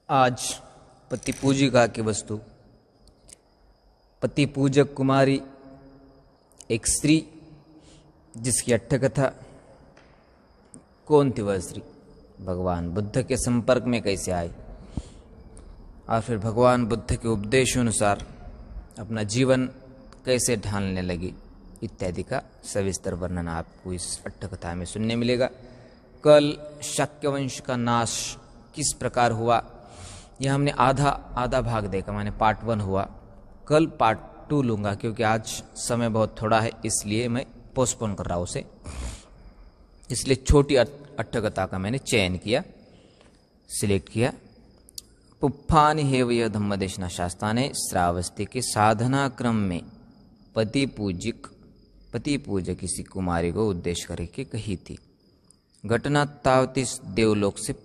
आज पति पूजिका की वस्तु। पति पूजक कुमारी एक स्त्री जिसकी अट्ठकथा। कौन थी वह स्त्री? भगवान बुद्ध के संपर्क में कैसे आई और फिर भगवान बुद्ध के उपदेशानुसार अपना जीवन कैसे ढालने लगी इत्यादि का सविस्तर वर्णन आपको इस अट्ठकथा में सुनने मिलेगा। कल शाक्य वंश का नाश किस प्रकार हुआ यह हमने आधा भाग देखा, माने पार्ट 1 हुआ। कल पार्ट 2 लूंगा क्योंकि आज समय बहुत थोड़ा है, इसलिए मैं पोस्टपोन कर रहा हूं उसे। इसलिए छोटी अट्ठकथा का मैंने चयन किया, सिलेक्ट किया। पुप्फानि हेवय धम्मदेशना शास्त्रा ने श्रावस्ती के साधना क्रम में पति पूजक किसी कुमारी को उद्देश्य करके कही थी। घटना तावती देवलोक से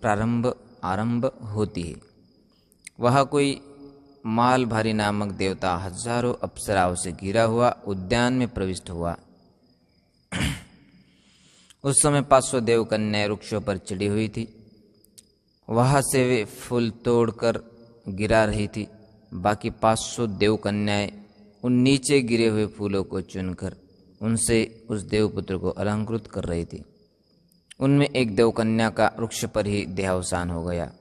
आरंभ होती है। वह कोई मालभारी नामक देवता हजारों अप्सराओं से घिरा हुआ उद्यान में प्रविष्ट हुआ। उस समय 500 देव कन्याएं वृक्षों पर चढ़ी हुई थी। वहां से वे फूल तोड़कर गिरा रही थी। बाकी 500 देव कन्याएं उन नीचे गिरे हुए फूलों को चुनकर उनसे उस देवपुत्र को अलंकृत कर रही थी। उनमें एक देवकन्या का वृक्ष पर ही देहावसान हो गया।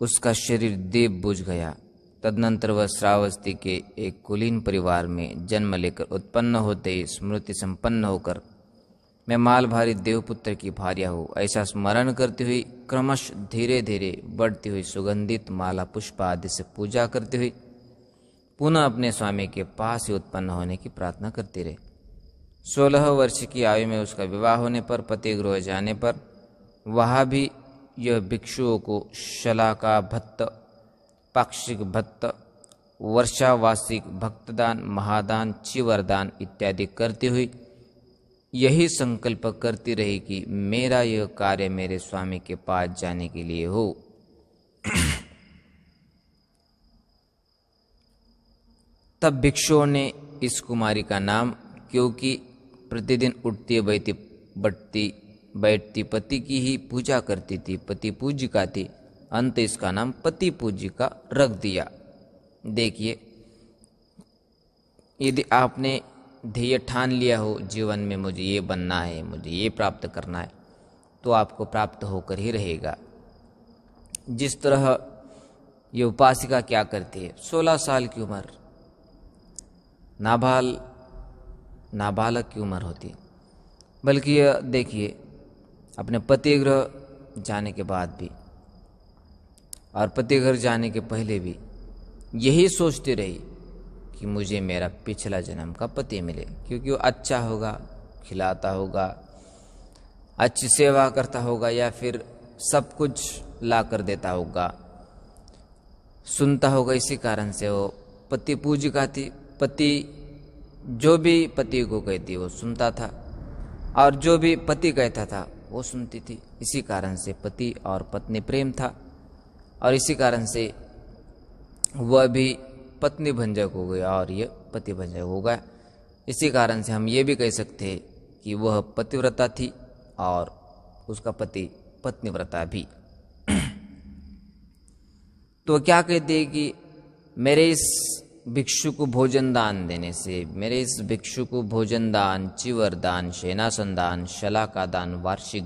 उसका शरीर दीप बुझ गया। तदनंतर वह श्रावस्ती के एक कुलीन परिवार में जन्म लेकर उत्पन्न होते ही स्मृति संपन्न होकर मैं मालभारी देवपुत्र की भार्या हूँ ऐसा स्मरण करती हुई क्रमश धीरे धीरे बढ़ती हुई सुगंधित माला पुष्प आदि से पूजा करती हुई पुनः अपने स्वामी के पास ही उत्पन्न होने की प्रार्थना करती रही। 16 वर्ष की आयु में उसका विवाह होने पर पति गृह जाने पर वहाँ भी यह भिक्षुओं को शलाका भत्त, पाक्षिक भत्त, वर्षावार्षिक भक्तदान, महादान, चिवरदान इत्यादि करती हुई यही संकल्प करती रही कि मेरा यह कार्य मेरे स्वामी के पास जाने के लिए हो। तब भिक्षुओं ने इस कुमारी का नाम, क्योंकि प्रतिदिन उठती बैठती पति की ही पूजा करती थी, पति पूजिका थी, अंत इसका नाम पति पूजिका रख दिया। देखिए, यदि आपने ध्येय ठान लिया हो जीवन में मुझे ये बनना है, मुझे ये प्राप्त करना है, तो आपको प्राप्त होकर ही रहेगा। जिस तरह ये उपासिका क्या करती है, 16 साल की उम्र, नाबालक की उम्र होती है। बल्कि यह देखिए, अपने पति गृह जाने के बाद भी और पति घर जाने के पहले भी यही सोचती रही कि मुझे मेरा पिछला जन्म का पति मिले, क्योंकि वो अच्छा होगा, खिलाता होगा, अच्छी सेवा करता होगा, या फिर सब कुछ ला कर देता होगा, सुनता होगा। इसी कारण से वो पति पूजिका थी। पति जो भी पति को कहती वो सुनता था और जो भी पति कहता था वो सुनती थी। इसी कारण से पति और पत्नी प्रेम था और इसी कारण से वह भी पत्नी भंजक हो गया और यह पति भंजक हो गया। इसी कारण से हम ये भी कह सकते हैं कि वह पतिव्रता थी और उसका पति पत्नीव्रता भी। तो क्या कहते हैं कि मेरे इस भिक्षु को भोजन दान देने से, मेरे इस भिक्षु को भोजन दान, चिवर दान, शेनासन दान, शलाका दान, वार्षिक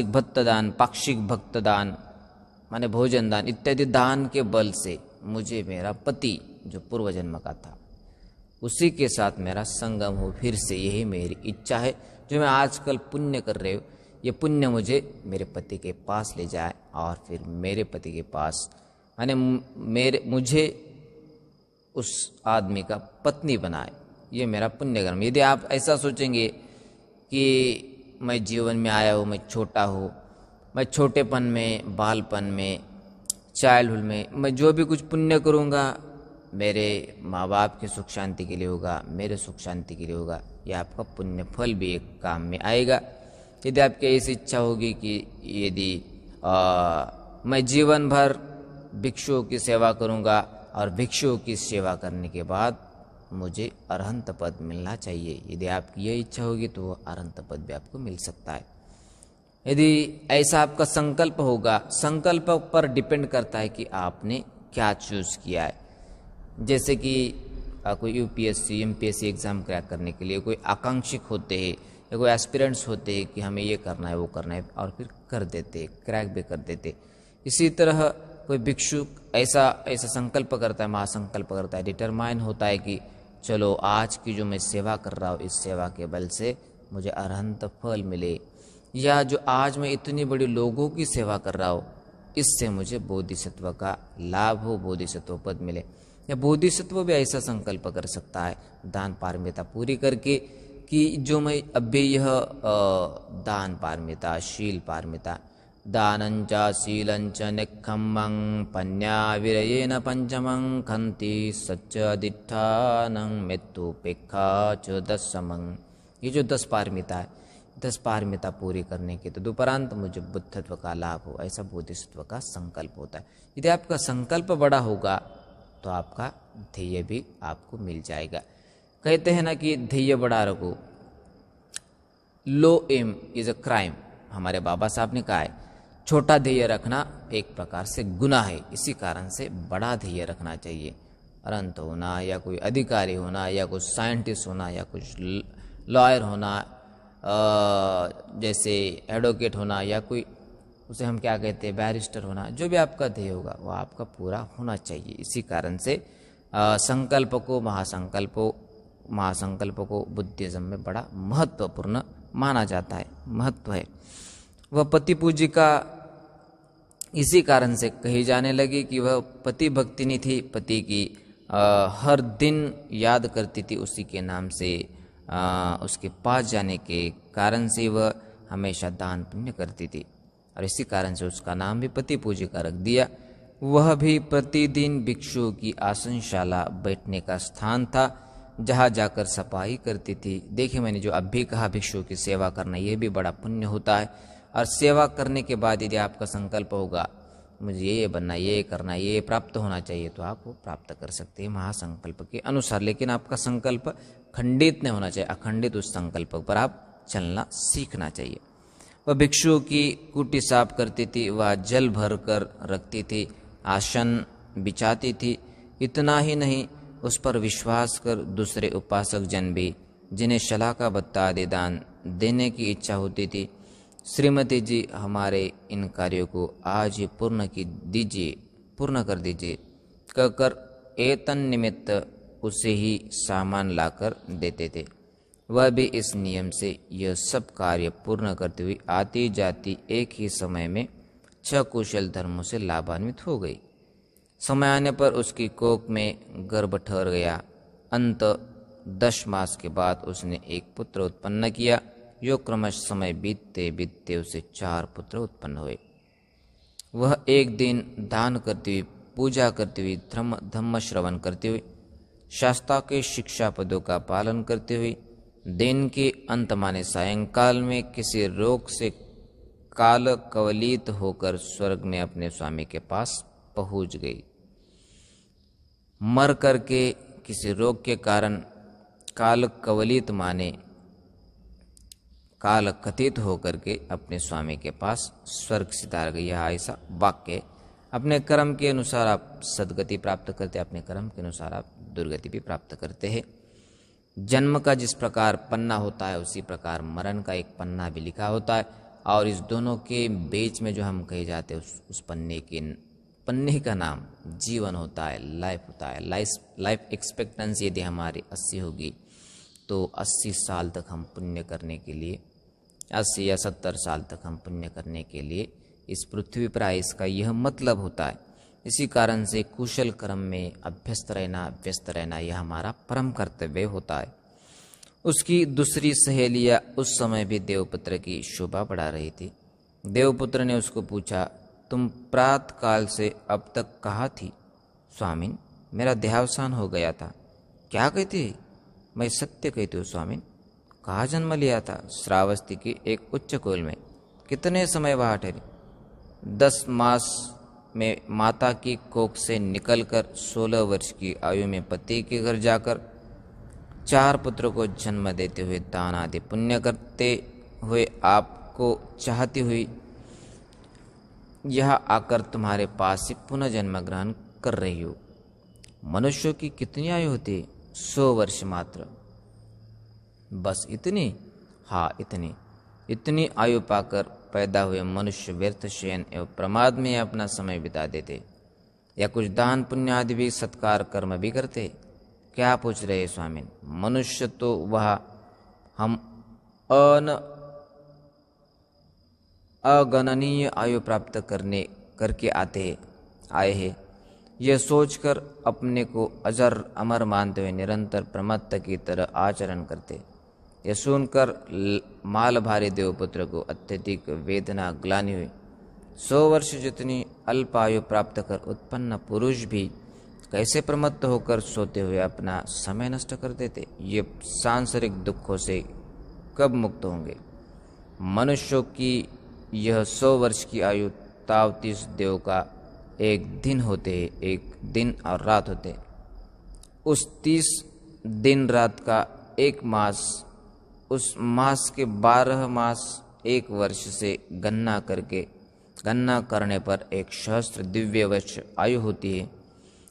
भक्त दान, पाक्षिक भक्त दान माने भोजन दान इत्यादि दान के बल से मुझे मेरा पति जो पूर्व जन्म का था उसी के साथ मेरा संगम हो फिर से, यही मेरी इच्छा है। जो मैं आजकल पुण्य कर रही हूँ, ये पुण्य मुझे मेरे पति के पास ले जाए और फिर मेरे पति के पास माने मुझे उस आदमी का पत्नी बनाए, ये मेरा पुण्य कर्म। यदि आप ऐसा सोचेंगे कि मैं जीवन में आया हूँ, मैं छोटा हूँ, मैं छोटेपन में, बालपन में, चाइल्डहुड में मैं जो भी कुछ पुण्य करूँगा मेरे माँ बाप के सुख शांति के लिए होगा, मेरे सुख शांति के लिए होगा, यह आपका पुण्य फल भी एक काम में आएगा। यदि आपकी ऐसी इच्छा होगी कि यदि मैं जीवन भर भिक्षुओं की सेवा करूँगा और भिक्षुओं की सेवा करने के बाद मुझे अरहंत पद मिलना चाहिए, यदि आपकी यह इच्छा होगी तो वो अरहंत पद भी आपको मिल सकता है। यदि ऐसा आपका संकल्प होगा, संकल्प पर डिपेंड करता है कि आपने क्या चूज किया है। जैसे कि कोई यूपीएससी एमपीएससी एग्ज़ाम क्रैक करने के लिए कोई आकांक्षित होते हैं या कोई एस्पिरेंट्स होते हैं कि हमें ये करना है वो करना है, और फिर कर देते, क्रैक भी कर देते। इसी तरह कोई भिक्षु ऐसा संकल्प करता है, महासंकल्प करता है, डिटरमाइन होता है कि चलो आज की जो मैं सेवा कर रहा हूँ इस सेवा के बल से मुझे अरहंत फल मिले, या जो आज मैं इतनी बड़ी लोगों की सेवा कर रहा हूँ इससे मुझे बोधिसत्व का लाभ हो, बोधिसत्व पद मिले। या बोधिसत्व भी ऐसा संकल्प कर सकता है दान पारमिता पूरी करके कि जो मैं अभी यह दान पारमिता, शील पारमिता, दानंच शीलंच निखम्मं पन्या विरयेन पंचमं खन्ति सच्च दिट्ठानं मृत्युपेक्षा च दशमं। ये जो 10 पारमिता है, 10 पारमिता पूरी करने के तो दुपरांत मुझे बुद्धत्व का लाभ हो, ऐसा बोधिसत्व का संकल्प होता है। यदि आपका संकल्प बड़ा होगा तो आपका ध्येय भी आपको मिल जाएगा। कहते हैं ना कि ध्येय बड़ा रखो, लो एम इज अ क्राइम। हमारे बाबा साहब ने कहा है छोटा ध्येय रखना एक प्रकार से गुनाह है, इसी कारण से बड़ा ध्येय रखना चाहिए। अनंत होना या कोई अधिकारी होना या कुछ साइंटिस्ट होना या कुछ लॉयर होना, जैसे एडवोकेट होना या कोई उसे हम क्या कहते हैं बैरिस्टर होना, जो भी आपका ध्येय होगा वो आपका पूरा होना चाहिए। इसी कारण से संकल्प को महासंकल्प को बुद्धिज्म में बड़ा महत्वपूर्ण माना जाता है, महत्व है। वह पति पूजिका इसी कारण से कही जाने लगी कि वह पति भक्तिनी थी, पति की हर दिन याद करती थी, उसी के नाम से उसके पास जाने के कारण से वह हमेशा दान पुण्य करती थी, और इसी कारण से उसका नाम भी पति पूजिका रख दिया। वह भी प्रतिदिन भिक्षुओं की आसनशाला बैठने का स्थान था, जहाँ जाकर सफाई करती थी। देखिए मैंने जो अभी कहा भिक्षुओं की सेवा करना, ये भी बड़ा पुण्य होता है। और सेवा करने के बाद यदि आपका संकल्प होगा मुझे ये बनना, ये करना, ये प्राप्त होना चाहिए, तो आप वो प्राप्त कर सकते हैं महासंकल्प के अनुसार। लेकिन आपका संकल्प खंडित नहीं होना चाहिए, अखंडित उस संकल्प पर आप चलना सीखना चाहिए। वह भिक्षुओं की कुटी साफ करती थी, वह जल भर कर रखती थी, आसन बिछाती थी। इतना ही नहीं, उस पर विश्वास कर दूसरे उपासक जन भी, जिन्हें शला का बत्ता आदि दान देने की इच्छा होती थी, श्रीमती जी हमारे इन कार्यों को आज ही पूर्ण कर दीजिए कहकर एतन निमित्त उसे ही सामान लाकर देते थे। वह भी इस नियम से यह सब कार्य पूर्ण करती हुई आती जाती एक ही समय में 6 कुशल धर्मों से लाभान्वित हो गई। समय आने पर उसकी कोख में गर्भ ठहर गया। अंत 10 मास के बाद उसने एक पुत्र उत्पन्न किया। यो क्रमश समय बीतते बीतते उसे 4 पुत्र उत्पन्न हुए। वह एक दिन दान करती हुई, पूजा करती हुई, धम्म श्रवण करती हुई, शास्त्रा के शिक्षा पदों का पालन करते हुए, दिन के अंत माने सायंकाल में किसी रोग से काल कवलित होकर स्वर्ग में अपने स्वामी के पास पहुंच गई। मर करके किसी रोग के कारण काल कवलित माने काल कथित होकर के अपने स्वामी के पास स्वर्ग सिधार गई। यह ऐसा वाक्य, अपने कर्म के अनुसार आप सदगति प्राप्त करते, अपने कर्म के अनुसार आप दुर्गति भी प्राप्त करते हैं। जन्म का जिस प्रकार पन्ना होता है उसी प्रकार मरण का एक पन्ना भी लिखा होता है, और इस दोनों के बीच में जो हम कहे जाते हैं उस पन्ने का नाम जीवन होता है, लाइफ होता है। लाइफ एक्सपेक्टेंसी यदि हमारी 80 होगी तो 80 साल तक हम पुण्य करने के लिए, 80 या 70 साल तक हम पुण्य करने के लिए इस पृथ्वी पर आए, इसका यह मतलब होता है। इसी कारण से कुशल कर्म में व्यस्त रहना यह हमारा परम कर्तव्य होता है। उसकी दूसरी सहेलियां उस समय भी देवपुत्र की शोभा बढ़ा रही थी। देवपुत्र ने उसको पूछा, तुम प्रातः काल से अब तक कहाँ थी? स्वामिन, मेरा देहावसान हो गया था। क्या कहती? मैं सत्य कहती हूँ स्वामिन। कहाँ जन्म लिया था? श्रावस्ती की एक उच्च कुल में। कितने समय वहाँ ठहरी? 10 मास में माता की कोख से निकलकर 16 वर्ष की आयु में पति के घर जाकर 4 पुत्रों को जन्म देते हुए दान आदि पुण्य करते हुए आप आपको चाहती हुई यह आकर तुम्हारे पास ही पुनः जन्म ग्रहण कर रही हूँ। मनुष्यों की कितनी आयु होती है? 100 वर्ष मात्र। बस इतनी? हाँ, इतनी आयु पाकर पैदा हुए मनुष्य व्यर्थ शयन एवं प्रमाद में अपना समय बिता देते, या कुछ दान पुण्य आदि भी सत्कार कर्म भी करते? क्या पूछ रहे स्वामी? मनुष्य तो वह हम अगणनीय आयु प्राप्त करके आए हैं, यह सोचकर अपने को अजर अमर मानते हुए निरंतर प्रमत्त की तरह आचरण करते। यह सुनकर माल भारी देवपुत्र को अत्यधिक वेदना ग्लानि हुई। 100 वर्ष जितनी अल्प आयु प्राप्त कर उत्पन्न पुरुष भी कैसे प्रमत्त होकर सोते हुए अपना समय नष्ट कर देते? ये सांसारिक दुखों से कब मुक्त होंगे? मनुष्यों की यह 100 वर्ष की आयु 33 देव का एक दिन होते, एक दिन और रात होते। उस 30 दिन रात का एक मास, उस मास के 12 मास एक वर्ष से गणना करने पर 1 सहस्त्र दिव्य वर्ष आयु होती है।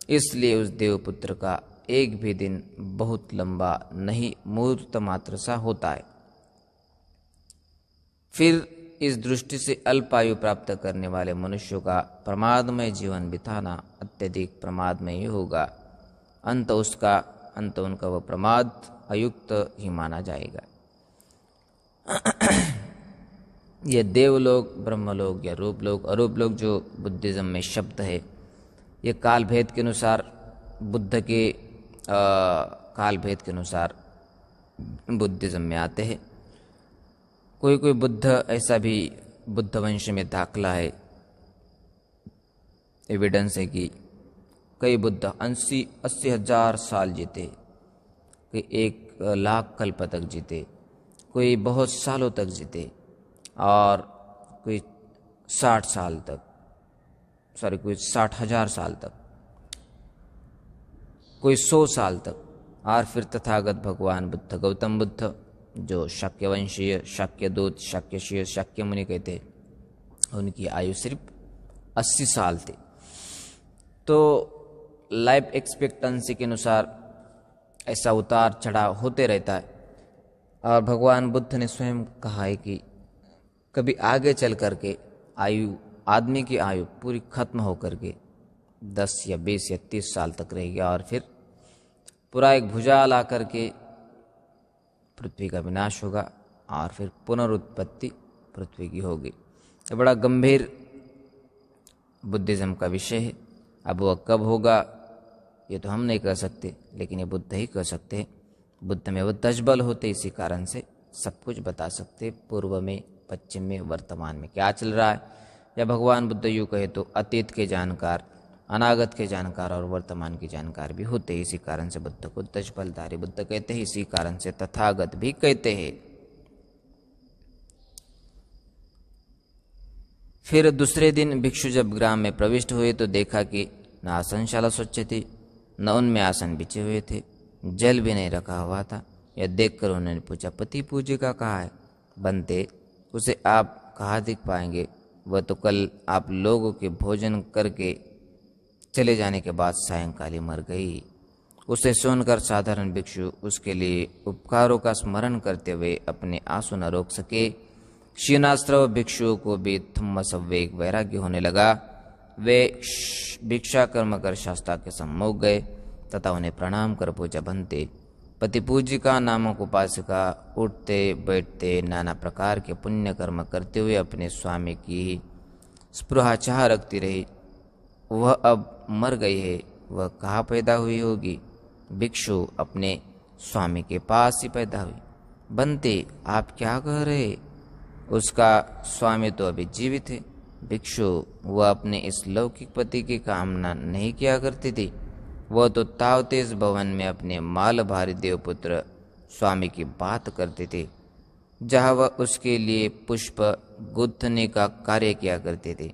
इसलिए उस देवपुत्र का एक भी दिन बहुत लंबा नहीं, मुहूर्त मात्र सा होता है। फिर इस दृष्टि से अल्प आयु प्राप्त करने वाले मनुष्यों का प्रमादमय जीवन बिताना अत्यधिक प्रमादमय ही होगा। अंत उनका वह प्रमाद अयुक्त ही माना जाएगा। यह देवलोक, ब्रह्मलोक या रूपलोक, अरूपलोक जो बुद्धिज्म में शब्द है, ये काल भेद के अनुसार बुद्ध के काल भेद के अनुसार बुद्धिज्म में आते हैं। कोई बुद्ध ऐसा भी बुद्ध वंश में दाखला है, एविडेंस है कि कई बुद्ध 80 हजार साल जीते, कोई 1 लाख कल्प तक जीते, कोई बहुत सालों तक जीते, और कोई 60 हजार साल तक, कोई 100 साल तक। और फिर तथागत भगवान बुद्ध, गौतम बुद्ध, जो शाक्यवंशीय, शाक्यदूत, शाक्यशीय, शाक्य मुनि कहते, उनकी आयु सिर्फ 80 साल थी। तो लाइफ एक्सपेक्टेंसी के अनुसार ऐसा उतार चढ़ाव होते रहता है। और भगवान बुद्ध ने स्वयं कहा है कि कभी आगे चल करके आदमी की आयु पूरी खत्म होकर के 10 या 20 या 30 साल तक रहेगी, और फिर पूरा एक भुजाल आकर के पृथ्वी का विनाश होगा, और फिर पुनरुत्पत्ति पृथ्वी की होगी। ये बड़ा गंभीर बुद्धिज्म का विषय है। अब वह कब होगा ये तो हम नहीं कह सकते, लेकिन ये बुद्ध ही कह सकते हैं। बुद्ध में वो तजबल होते, इसी कारण से सब कुछ बता सकते, पूर्व में, पश्चिम में, वर्तमान में क्या चल रहा है। या भगवान बुद्ध यूँ कहे तो अतीत के जानकार, अनागत के जानकार और वर्तमान की जानकार भी होते हैं। इसी कारण से बुद्ध को तजबलधारी बुद्ध कहते हैं, इसी कारण से तथागत भी कहते हैं। फिर दूसरे दिन भिक्षु जब ग्राम में प्रविष्ट हुए तो देखा कि न आसनशाला स्वच्छ थी, न उनमें आसन बिछे हुए थे, जल भी नहीं रखा हुआ था। यह देखकर उन्होंने पूछा, पति पूजिका कहाँ है? बनते, उसे आप कहाँ दिख पाएंगे? वह तो कल आप लोगों के भोजन करके चले जाने के बाद सायंकाली मर गई। उसे सुनकर साधारण भिक्षु उसके लिए उपकारों का स्मरण करते हुए अपने आंसू न रोक सके। क्षीणास्त्रव भिक्षुओं को भी थम्म सवेग वैराग्य होने लगा। वे भिक्षा कर्म कर शास्त्रा के सम्मुख गए तथा उन्हें प्रणाम कर पूजा बनते। पति पूजिका नामक उपासिका उठते बैठते नाना प्रकार के पुण्य कर्म करते हुए अपने स्वामी की स्पृहा चाह रखती रही। वह अब मर गई है, वह कहाँ पैदा हुई होगी? भिक्षु, अपने स्वामी के पास ही पैदा हुई। बनते, आप क्या कह रहे? उसका स्वामी तो अभी जीवित है। भिक्षु, वह अपने इस लौकिक पति की कामना नहीं किया करती थी। वह तो तावतेज भवन में अपने माल भारी देवपुत्र स्वामी की बात करते थे, जहाँ वह उसके लिए पुष्प गुथने का कार्य किया करते थे।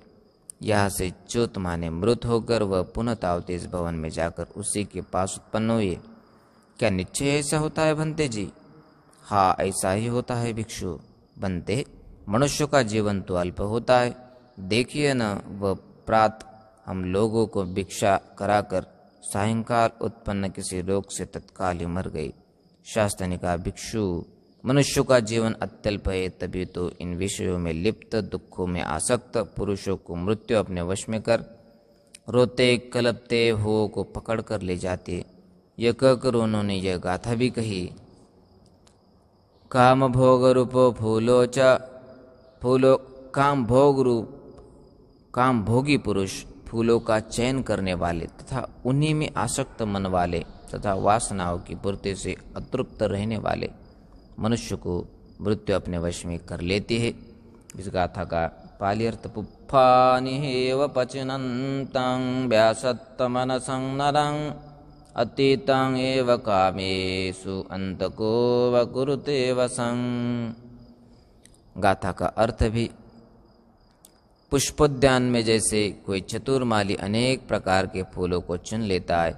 यहाँ से ज्योत माने मृत होकर वह पुनः तावतेज भवन में जाकर उसी के पास उत्पन्न हुए। क्या निश्चय ऐसा होता है बनते जी? हाँ, ऐसा ही होता है भिक्षु। बनते, मनुष्य का जीवन तो अल्प होता है। देखिए न, वह प्रात हम लोगों को भिक्षा कराकर सायंकाल उत्पन्न किसी रोग से तत्काल ही मर गई। शास्त्र ने कहा, भिक्षु, मनुष्य का जीवन अत्यल्प है, तभी तो इन विषयों में लिप्त, दुखों में आसक्त पुरुषों को मृत्यु अपने वश में कर रोते कलपते हो को पकड़ कर ले जाते। यह कहकर उन्होंने यह गाथा भी कही, काम भोग रूप फूलो च फूलो काम भोग रूप काम भोगी पुरुष, फूलों का चयन करने वाले तथा उन्हीं में आसक्त मन वाले तथा वासनाओं की पूर्ति से अतृप्त रहने वाले मनुष्य को मृत्यु अपने वश में कर लेती है। इस गाथा का पाली अर्थ, पुप्फानिहेव पचनन्तं व्यासत्तमनसं नरं अतीतं एव कामेषु अंतको वकुरुते वसं। गाथा का अर्थ भी, पुष्पोद्यान में जैसे कोई चतुर्माली अनेक प्रकार के फूलों को चुन लेता है,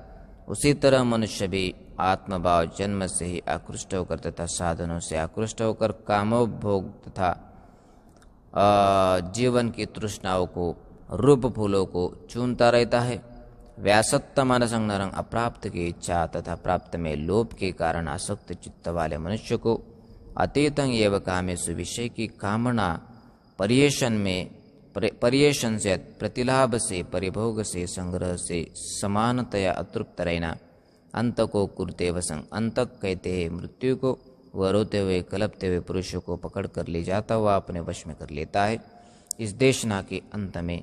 उसी तरह मनुष्य भी आत्मभाव जन्म से ही आकृष्ट होकर तथा साधनों से आकृष्ट होकर कामोपभोग तथा जीवन की तृष्णाओं को, रूप फूलों को चुनता रहता है। व्यासत्त मानसं नरं, अप्राप्त की इच्छा तथा प्राप्त में लोभ के कारण आसक्त चित्त वाले मनुष्य को अतीतं एव कामेषु, विषय की कामना पर्येषण से, प्रतिलाभ से, परिभोग से, संग्रह से समानतया अतृप्त रहना। अंत को कुरुते वसं, अंतक कहते हैं मृत्यु को। वह रोते हुए कलपते हुए पुरुषों को पकड़ कर ले जाता हुआ अपने वश में कर लेता है। इस देशना के अंत में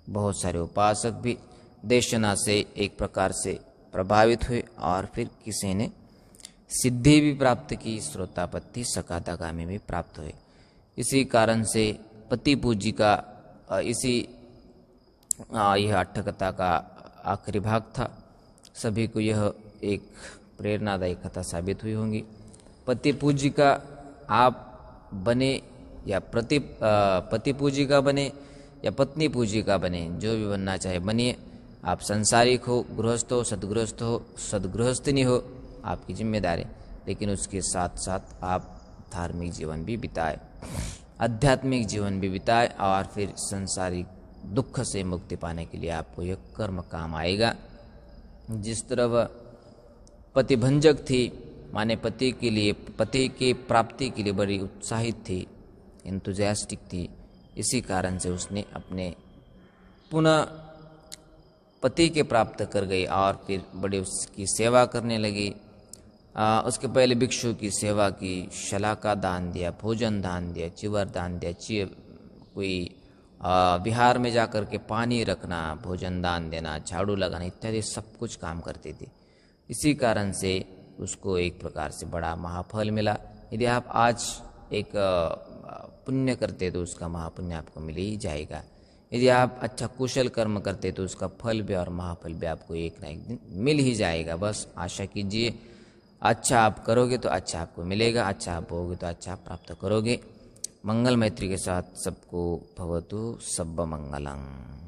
बहुत सारे उपासक भी देशना से एक प्रकार से प्रभावित हुए और फिर किसी ने सिद्धि भी प्राप्त की, श्रोतापत्ति सकादागामी भी प्राप्त हुए। इसी कारण से पति पूजी का यह अट्ठकथा का आखिरी भाग था। सभी को यह एक प्रेरणादायी कथा साबित हुई होंगी। पति पूजिका आप बने या पति पूजिका बने या पत्नी पूजिका बने, जो भी बनना चाहे बनिए। आप संसारिक हो, गृहस्थ हो, सदगृहस्थ हो, सदगृहस्थनी हो, आपकी जिम्मेदारी, लेकिन उसके साथ साथ आप धार्मिक जीवन भी बिताए, आध्यात्मिक जीवन भी बिताए और फिर संसारिक दुख से मुक्ति पाने के लिए आपको यह कर्म काम आएगा। जिस तरह वह पतिभंजक थी, माने पति के लिए, पति की प्राप्ति के लिए बड़ी उत्साहित थी, एंथुजियास्टिक थी, इसी कारण से उसने अपने पुनः पति के प्राप्त कर गई और फिर बड़ी उसकी सेवा करने लगी। उसके पहले भिक्षु की सेवा की, शला का दान दिया, भोजन दान दिया, चिवर दान दिया, कोई बिहार में जाकर के पानी रखना, भोजन दान देना, झाड़ू लगाना इत्यादि सब कुछ काम करती थी। इसी कारण से उसको एक प्रकार से बड़ा महाफल मिला। यदि आप आज एक पुण्य करते तो उसका महापुण्य आपको मिल ही जाएगा। यदि आप अच्छा कुशल कर्म करते तो उसका फल भी और महाफल भी आपको एक ना एक दिन मिल ही जाएगा। बस आशा कीजिए, अच्छा आप करोगे तो अच्छा आपको मिलेगा, अच्छा आप भोगे तो अच्छा आप प्राप्त करोगे। मंगल मैत्री के साथ सबको भवतु सब मंगलम्।